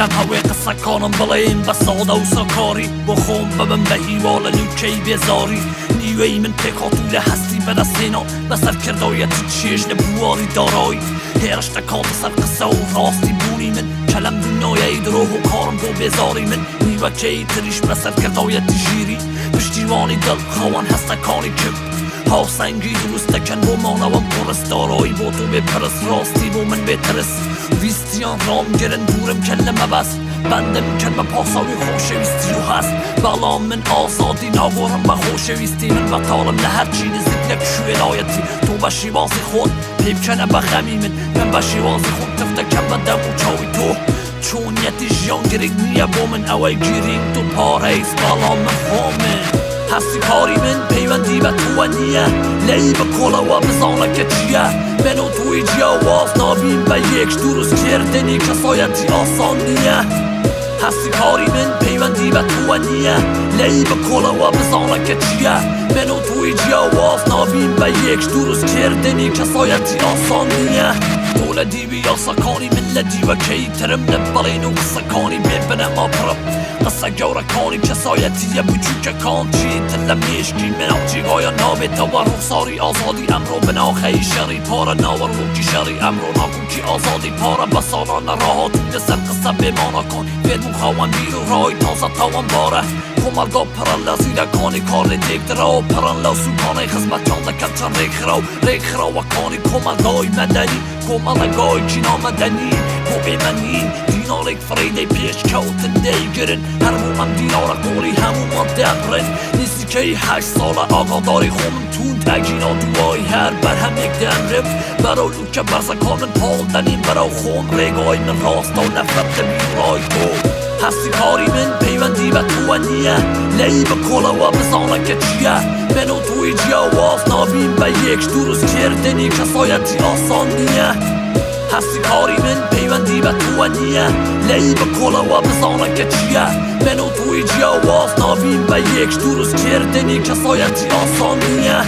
دم هوی قصه کانم بلیم و ساده و سکاری بخون ببن به هیوال لوچهی بیزاری نیوی من پیکا طول هستی به دستینا به سر کردایتی چیش نبواری دارایی هیرش تکات سر قصه و راستی بونی من کلم دنیای دروح و کارم دو بیزاری من نیوه که تریش به سر کردایتی جیری پشتیوانی دل خوان هستکانی کم ها سنگی درست کن با مانوام پرست دارایی با تو بپرست راستی با من بترس ویستیان رام گرن دورم کلمه بس بندم کلمه پاساوی خوشویستی و هست بلا من آزادی ناگورم به خوشویستی من بطالم نه هر چی نزید یک شویلایتی تو بشی وازی خود پیب کنه بخمی من بشی وازی خود تفته کم بدم و چاوی تو چون یتی جیان گرگ نیه با من اوی گیریم تو پاریس بلا من خومه هستی کاری من پیوندی به تو و نیه لی به کلا و بزانه که چیه منو توی جواز نابیم به یک درست کردنی کسایتی آسان نیه هستی کاری من پیوندی به تو و نیه لی به کلا و بزانه که چیه منو توی جواز نابیم به یک درست کردنی کسایتی آسان نیه طول دیوی یا سکانی من لدیوه که ترم نبالین و سکانی ببنم آپرم قصه گورکانی کسایتی بچوک کان چی تلم میشکی من آجیگایا نابتا و رخصاری آزادی امرو بناخی شری پارا ناور روکی شری امرو ناکوکی آزادی پارا بسالان راحت نسر قصه بمانا کن فیدمو خواهن بیرو رای تازه تاون باره کمالگا پران لزیده کانی کار دیگ درو پران لسو کانی خزمت چانده کچن ریخ را و کانی کمالگای مدنی کمالگای چینا مدنی کوبی منین دینارک فریده پیش کوتن دیگرن هر مومن دینار قولی همومان دبرن نیستی که 8 ساله آقا داری خومن تون تگینا دوای هر بر هم یک دمرم برا لوکه برزا کامن پال دنیم برا خوم ریگای من راست و نفرت بیرای تو هستی کاری من پیوندی به تو و نیه لی به کلا و بزانه که چیه منو توی جواز نابیم به یک درست کردنی کسایتی آسان نیه هستی کاری من پیوندی به تو و نیه لی به کلا و بزانه که چیه منو توی جواز نابیم به یک درست کردنی کسایتی آسان نیه